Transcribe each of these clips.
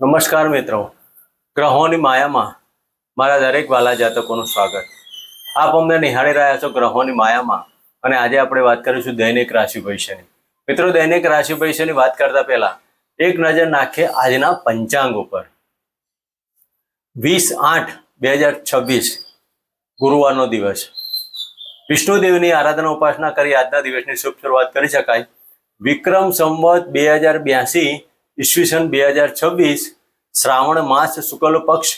નમસ્કાર મિત્રો, ગ્રહોની માયામાં મારા દરેક વાલા જાતકોનું સ્વાગત. આપ અમને નિહાળી રહ્યા છો ગ્રહોની માયામાં, અને આજે આપણે વાત કરીશું દૈનિક રાશિ ભવિષ્યની. મિત્રો, દૈનિક રાશિ ભવિષ્યની વાત કરતા પહેલા એક નજર નાખીએ આજના પંચાંગ ઉપર. 20/8/2026 ગુરુવારનો દિવસ. વિષ્ણુદેવની આરાધના ઉપાસના કરી આજના દિવસની શુભ શરૂઆત કરી શકાય. વિક્રમ સંવત 2082 ઈસવીસન 2026 શ્રાવણ માસ શુક્લ પક્ષ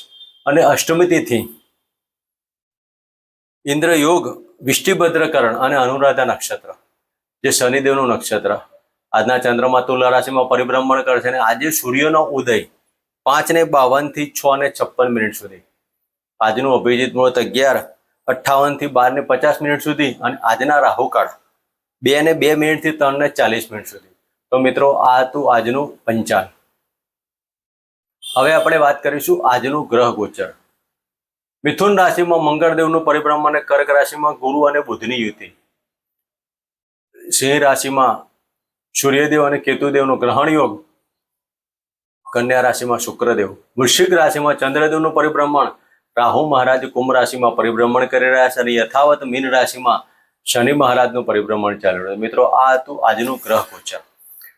અને અષ્ટમી તિથિ, ઇન્દ્ર યોગ, વિષ્ટિભદ્રકરણ અને અનુરાધા નક્ષત્ર, જે શનિદેવનું નક્ષત્ર. આજના ચંદ્રમાં તુલા રાશિમાં પરિભ્રમણ કરશે અને આજે સૂર્યનો ઉદય 5:52 થી 6:56 સુધી. આજનું અભિજીત મુહૂર્ત 11:58 થી 12:50 સુધી અને આજના રાહુકાળ 2:02 થી 3:40 સુધી. તો મિત્રો, આ હતું આજનું પંચાંગ. હવે આપણે વાત કરીશું આજનું ગ્રહ ગોચર. મિથુન રાશિમાં મંગળદેવનું પરિભ્રમણ અને કર્ક રાશિમાં ગુરુ અને બુધની યુતિ. સિંહ રાશિમાં સૂર્યદેવ અને કેતુદેવનો ગ્રહણ યોગ. કન્યા રાશિમાં શુક્રદેવ. વૃશ્ચિક રાશિમાં ચંદ્રદેવનું પરિભ્રમણ. રાહુ મહારાજ કુંભ રાશિમાં પરિભ્રમણ કરી રહ્યા છે અને યથાવત મીન રાશિમાં શનિ મહારાજનું પરિભ્રમણ ચાલી રહ્યું છે. મિત્રો, આ હતું આજનું ગ્રહ ગોચર.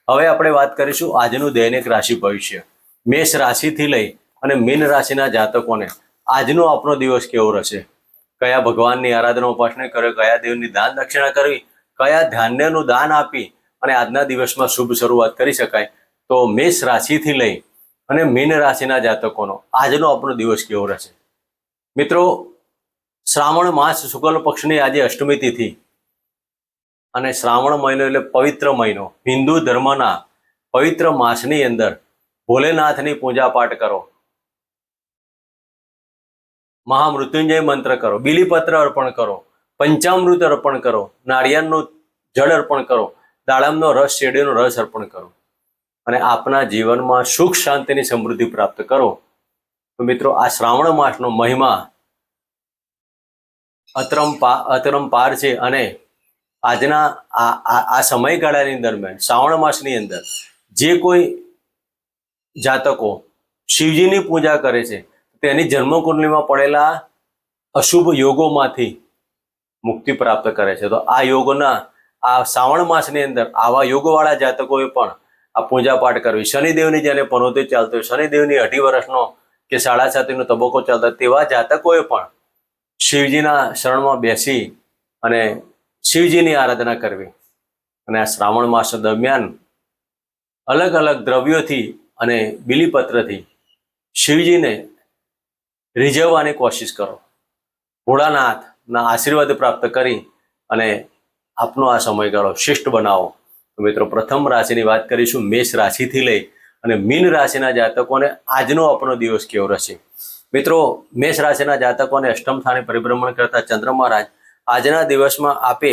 હવે આપણે વાત કરીશું આજનું દૈનિક રાશિ ભવિષ્ય. મેષ રાશિથી લઈ અને મીન રાશિના જાતકોને આજનો આપણો દિવસ કેવો રહેશે, કયા ભગવાનની આરાધના ઉપાસના કરે, કયા દેવની દાન દક્ષિણા કરવી, કયા ધાન્યનું દાન આપી અને આજના દિવસમાં શુભ શરૂઆત કરી શકાય. તો મેષ રાશિથી લઈ અને મીન રાશિના જાતકોનો આજનો આપણો દિવસ કેવો રહેશે. મિત્રો, શ્રાવણ માસ શુક્લ પક્ષની આજે અષ્ટમી તિથિ અને શ્રાવણ મહિનો એટલે પવિત્ર મહિનો. હિન્દુ ધર્મના પવિત્ર માસની અંદર ભોલેનાથની પૂજા પાઠ કરો, મહામૃત્યુંજય મંત્ર કરો, બીલીપત્ર અર્પણ કરો, પંચામૃત અર્પણ કરો, નાળિયેરનું જળ અર્પણ કરો, દાડમનો રસ, શેરડીનો રસ અર્પણ કરો અને આપના જીવનમાં સુખ શાંતિની સમૃદ્ધિ પ્રાપ્ત કરો. તો મિત્રો, આ શ્રાવણ માસનો મહિમા અતરંપાર છે અને આજના આ સમયગાળાની દરમિયાન શ્રાવણ માસની અંદર જે કોઈ જાતકો શિવજીની પૂજા કરે છે તેની જન્મકુંડલીમાં પડેલા અશુભ યોગોમાંથી મુક્તિ પ્રાપ્ત કરે છે. તો આ યોગના આ શ્રાવણ માસની અંદર આવા યોગવાળા જાતકોએ પણ આ પૂજા પાઠ કરવી. શનિદેવની જેને પનોતી ચાલતો હોય, શનિદેવની 2.5 વર્ષનો કે 7.5નો તબક્કો ચાલતો તેવા જાતકોએ પણ શિવજીના શરણમાં બેસી અને શિવજીની આરાધના કરવી અને આ શ્રાવણ માસ દરમિયાન અલગ અલગ દ્રવ્યોથી અને બીલીપત્રથી શિવજીને રીઝવવાની કોશિશ કરો. ભોળાનાથના આશીર્વાદ પ્રાપ્ત કરી અને આપનો આ સમયગાળો શ્રેષ્ઠ બનાવો. તો મિત્રો, પ્રથમ રાશિની વાત કરીશું. મેષ રાશિથી લઈ અને મીન રાશિના જાતકોને આજનો આપણો દિવસ કેવો રહેશે. મિત્રો, મેષ રાશિના જાતકોને અષ્ટમ સ્થાને પરિભ્રમણ કરતા ચંદ્ર મહારાજ આજના દિવસમાં આપે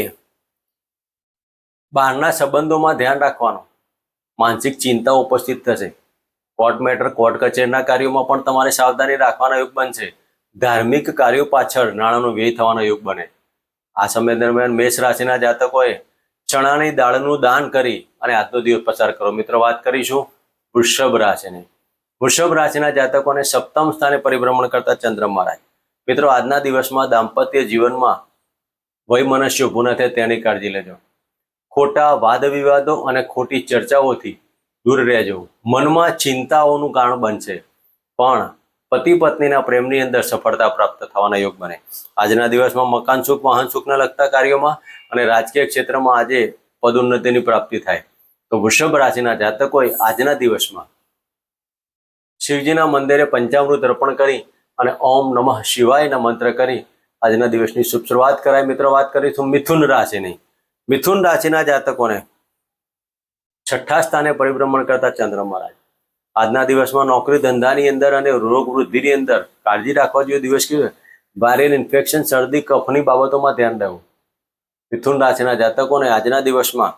બહારના સંબંધોમાં ધ્યાન રાખવાનું. માનસિક ચિંતા ઉપસ્થિત થશે. કોર્ટ મેટર, કોર્ટ કચેરીના કાર્યોમાં પણ તમારે સાવધાની રાખવાનો યોગ બનશે. ધાર્મિક કાર્યો પાછળ નાણાંનો વ્યય થવાનો યોગ બને. આ સમય દરમિયાન મેષ રાશિના જાતકોએ ચણાની દાળનું દાન કરી અને આજનો દિવસ પસાર કરો. મિત્રો, વાત કરીશું વૃષભ રાશિની. વૃષભ રાશિના જાતકોને સપ્તમ સ્થાને પરિભ્રમણ કરતા ચંદ્ર મહારાજ. મિત્રો, આજના દિવસમાં દાંપત્ય જીવનમાં વૈમનસ્ય ઊભું ન થાય તેની કાળજી લેજો. ખોટા વાદ વિવાદો અને ખોટી ચર્ચાઓથી દૂર રહેજો. મનમાં ચિંતાઓનું કારણ બનશે, પણ પતિ પત્નીના પ્રેમની અંદર સફળતા પ્રાપ્ત થવાના યોગ બને. આજના દિવસમાં મકાન સુખ, વાહન સુખને લગતા કાર્યોમાં અને રાજકીય ક્ષેત્રમાં આજે પદોન્નતિની પ્રાપ્તિ થાય. તો વૃષભ રાશિના જાતકોએ આજના દિવસમાં શિવજીના મંદિરે પંચામૃત અર્પણ કરી અને ઓમ નમઃ શિવાયના મંત્ર કરી આજના દિવસની શુભ શરૂઆત કરાય. મિત્રો, વાત કરીશું મિથુન રાશિની. મિથુન રાશિના જાતકોને છઠ્ઠા સ્થાને પરિભ્રમણ કરતા ચંદ્ર મહારાજ આજના દિવસમાં નોકરી ધંધાની અંદર અને રોગ વૃદ્ધિની અંદર કાળજી રાખવા જેવો દિવસ કહેવાય. વાયરલ ઇન્ફેક્શન, શરદી, કફની બાબતોમાં ધ્યાન રહેવું. મિથુન રાશિના જાતકોને આજના દિવસમાં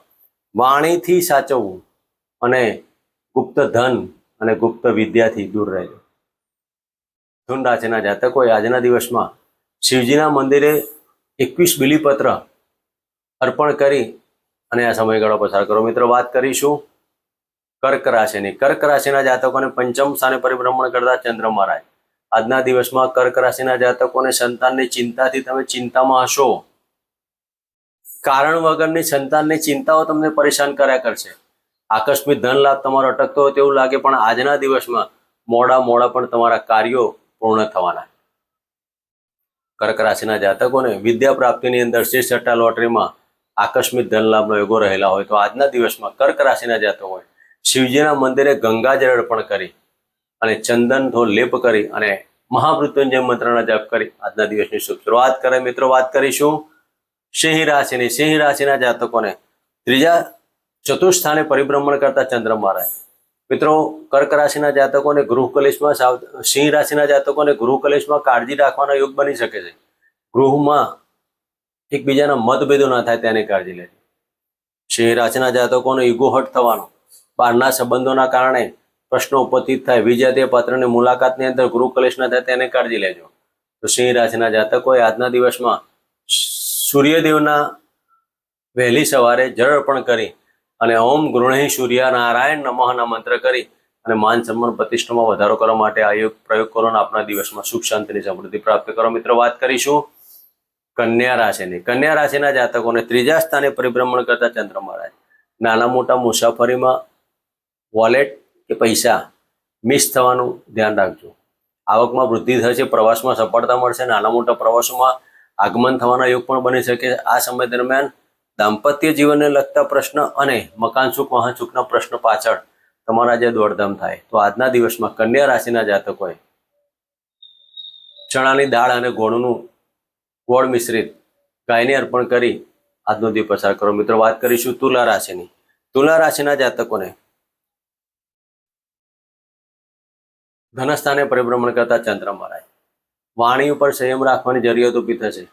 વાણીથી સાચવવું અને ગુપ્ત ધન અને ગુપ્ત વિદ્યાથી દૂર રહેજો. મિથુન રાશિના જાતકોએ આજના દિવસમાં શિવજીના મંદિરે 21 બીલીપત્ર અર્પણ કરી અને આ સમયગાળો પસાર કરો. મિત્રો, વાત કરીશું કર્ક રાશિના જાતકોને પંચમ સ્થાને પરિભ્રમણ કરતા ચંદ્ર મહારાજ. આજના દિવસમાં કર્ક રાશિના જાતકોને સંતાનની ચિંતાથી તમે ચિંતામાં હશો. કારણ વગરની સંતાનની ચિંતાઓ તમને પરેશાન કર્યા કરશે. આકસ્મિક ધન લાભ તમારો અટકતો હોય તેવું લાગે, પણ આજના દિવસમાં મોડા પણ તમારા કાર્યો પૂર્ણ થવાના. કર્ક રાશિના જાતકોને વિદ્યા પ્રાપ્તિની અંદર શેષ સટ્ટા લોટરીમાં આકસ્મિક ધન લાભનો યોગો રહેલા હોય તો આજના દિવસમાં કર્ક રાશિના જાતકોએ શિવજીના મંદિરે ગંગાજળ અર્પણ કરી અને ચંદનનો લેપ કરી અને મહામૃત્યુંજય મંત્રના જપ કરી આજના દિવસની શુભ શરૂઆત કરે. મિત્રો, વાત કરીશું સિંહ રાશિની. સિંહ રાશિના જાતકોને ત્રીજા ચતુર્થ સ્થાને પરિભ્રમણ કરતા ચંદ્ર મહારાજ. મિત્રો, કર્ક રાશિના જાતકોને સિંહ રાશિના જાતકોને ગૃહ કલેશમાં કાળજી રાખવાના યોગ બની શકે છે. ગૃહમાં એકબીજાના મતભેદો ના થાય તેની કાળજી લેજો. સિંહ રાશિના જાતકોને ઈગો હર્ટ થવાનો, બહારના સંબંધોના કારણે પ્રશ્નો ઉપસ્થિત થાય, વિજાતીય પાત્રની મુલાકાતની અંદર ગૃહ કલેશ ના થાય તેની કાળજી લેજો. તો સિંહ રાશિના જાતકોએ આજના દિવસમાં સૂર્યદેવના વહેલી સવારે જળ અર્પણ કરી અને ઓમ ગૃહી સૂર્ય નારાયણ નમઃના મંત્ર કરી અને માન સન્માન પ્રતિષ્ઠામાં વધારો કરવા માટે આ પ્રયોગ કરો અને આપણા દિવસમાં સુખ શાંતિની સમૃદ્ધિ પ્રાપ્ત કરો. મિત્રો, વાત કરીશું કન્યા રાશિની. કન્યા રાશિના જાતકોને ત્રીજા સ્થાને પરિભ્રમણ કરતા ચંદ્ર મહારાજ. નાના મોટા મુસાફરીમાં વોલેટ કે પૈસા મિસ થવાનું ધ્યાન રાખજો. આવકમાં વૃદ્ધિ થશે, પ્રવાસમાં સફળતા મળશે, નાના મોટા પ્રવાસોમાં આગમન થવાના યોગ પણ બની શકે. આ સમય દરમિયાન દાંપત્ય જીવનને લગતા પ્રશ્ન અને મકાન સુખ વાહન સુખના પ્રશ્ન પાછળ તમારા જે દોડધામ થાય. તો આજના દિવસમાં કન્યા રાશિના જાતકોએ ચણાની દાળ અને ગોળ મિશ્રિત ગાયને અર્પણ કરી આજનો દિવસ પસાર કરો. મિત્રો, વાત કરીશું તુલા રાશિની. તુલા રાશિના જાતકોને ધનસ્થાને પરિભ્રમણ કરતા ચંદ્ર મહારાજ. વાણી ઉપર સંયમ રાખવાની જરૂરિયાત ઊભી થશે.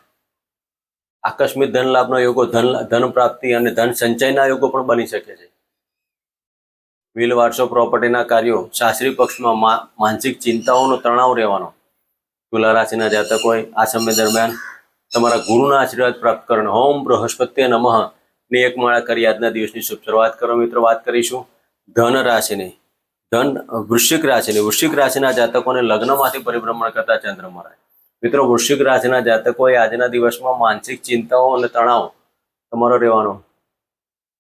આકસ્મિક ધન લાભનો યોગો, ધન પ્રાપ્તિ અને ધન સંચયના યોગો પણ બની શકે છે. વિલ વારસો પ્રોપર્ટીના કાર્યો, શાસ્ત્રી પક્ષમાં માનસિક ચિંતાઓનો તણાવ રહેવાનો. તુલા રાશિના જાતકોએ આ સમય દરમિયાન તમારા ગુરુના આશીર્વાદ પ્રાપ્ત કરો. ઓમ બૃહસ્પત્ય નમઃ ની એક માળા કરી આજના દિવસની શુભ શરૂઆત કરો. મિત્રો, વાત કરીશું ધન રાશિની. વૃશ્ચિક રાશિના જાતકોને લગ્નમાંથી પરિભ્રમણ કરતા ચંદ્ર મહારાજ. મિત્રો, વૃશ્ચિક રાશિના જાતકોએ આજના દિવસમાં માનસિક ચિંતાઓ અને તણાવ તમારો રહેવાનો.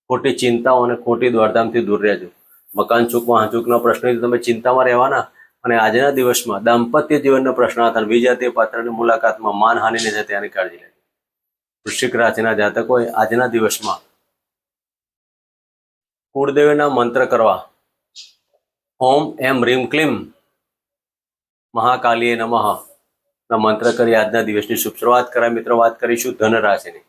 ખોટી ચિંતાઓ અને ખોટી દોડધામથી દૂર રહેજો. મકાન સુખ વાહન સુખના પ્રશ્નોથી તમે ચિંતામાં રહેવાના અને આજના દિવસમાં દાંપત્ય જીવનના પ્રશ્ન હતા, વિજાતીય પાત્રની મુલાકાતમાં માનહાનિને છે તેની કાળજી લેજો. વૃશ્ચિક રાશિના જાતકોએ આજના દિવસમાં કુળદેવીના મંત્ર કરવા. ઓમ એમ રીમ ક્લીમ મહાકાલીય નમઃ ના મંત્ર કરી આજના દિવસની શુભ શરૂઆત કરાય. મિત્રો, વાત કરીશું ધન રાશિની.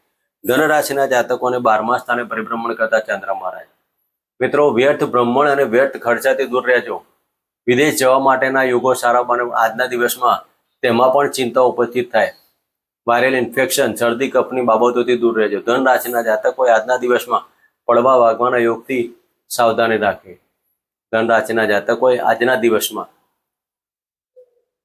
ધન રાશિના જાતકોને 12મા સ્થાને પરિભ્રમણ કરતા ચંદ્ર મહારાજ. મિત્રો, વ્યર્થ બ્રહ્મણ અને વ્યર્થ ખર્ચાથી દૂર રહેજો. વિદેશ જવા માટેના યોગો સારા બને. આજના દિવસમાં તેમાં પણ ચિંતા ઉપસ્થિત થાય. વાયરલ ઇન્ફેક્શન, શરદી કફની બાબતોથી દૂર રહેજો. ધન રાશિના જાતકોએ આજના દિવસમાં પડવા વાગવાના યોગથી સાવધાની રાખવી. ધન રાશિના જાતકોએ આજના દિવસમાં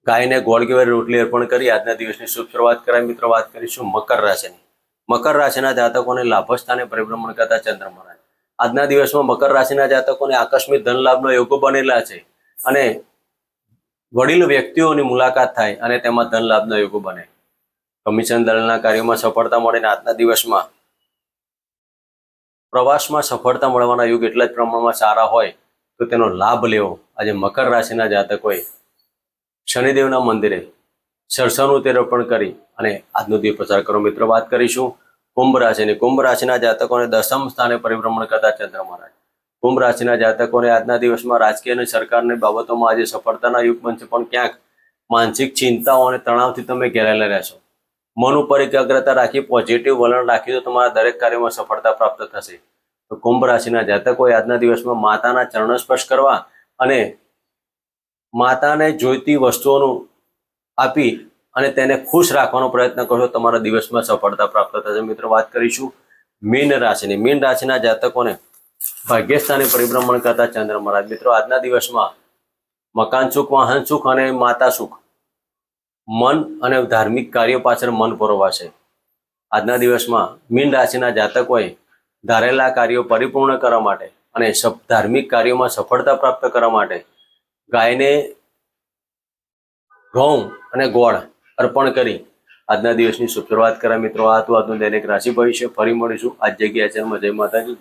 ગાયને ગોળ કેવારી રોટલી અર્પણ કરી આજના દિવસની શુભ શરૂઆત કરાય. મિત્રો, વાત કરીશું મકર રાશિની. મકર રાશિના જાતકોને લાભ સ્થાને પરિભ્રમણ કરતા ચંદ્ર મહારાજ. આજના દિવસમાં મકર રાશિના જાતકોને આકસ્મિક ધન લાભનો યોગો બનેલા છે અને વડીલ વ્યક્તિઓની મુલાકાત થાય અને તેમાં ધન લાભનો યોગો બને. કમિશન દળના કાર્યોમાં સફળતા મળીને આજના દિવસમાં પ્રવાસમાં સફળતા મળવાના યોગ એટલા જ પ્રમાણમાં સારા હોય તો તેનો લાભ લેવો. આજે મકર રાશિના જાતકોએ શનિદેવના મંદિરે સરસવનું તેલ અર્પણ કરી અને આજનો દિવસ પસાર કરો. મિત્રો, વાત કરીશું કુંભ રાશિની. કુંભ રાશિના જાતકોને 10મ સ્થાને પરિભ્રમણ કરતા ચંદ્ર મહારાજ. કુંભ રાશિના જાતકોને આજના દિવસમાં રાજકીય અને સરકારની બાબતોમાં આજે સફળતાના યુગ બનશે, પણ ક્યાંક માનસિક ચિંતાઓ અને તણાવથી તમે ઘેરાયેલા રહેશો. મન ઉપર એકાગ્રતા રાખી પોઝિટિવ વલણ રાખી તો તમારા દરેક કાર્યમાં સફળતા પ્રાપ્ત થશે. તો કુંભ રાશિના જાતકોએ આજના દિવસમાં માતાના ચરણ સ્પર્શ કરવા અને માતાને જોઈતી વસ્તુઓનું આપી અને તેને ખુશ રાખવાનો પ્રયત્ન કરશો. તમારા દિવસમાં સફળતા પ્રાપ્ત થશે. મિત્રો, વાત કરીશું મીન રાશિની. મીન રાશિના જાતકોને ભાગ્યસ્થાને પરિભ્રમણ કરતા ચંદ્ર મહારાજ. મિત્રો, આજના દિવસમાં મકાન સુખ વાહન સુખ અને માતા સુખ, મન અને ધાર્મિક કાર્યો પાછળ મન પરોવાશે. આજના દિવસમાં મીન રાશિના જાતકોએ ધારેલા કાર્યો પરિપૂર્ણ કરવા માટે અને ધાર્મિક કાર્યોમાં સફળતા પ્રાપ્ત કરવા માટે ગાયને ઘઉં અને ગોળ અર્પણ કરી આજના દિવસની શરૂઆત કર્યા. મિત્રો, આ તો આજનું દૈનિક રાશિ ભવિષ્ય. ફરી મળીશું આજ જગ્યાએ. જય માતાજી.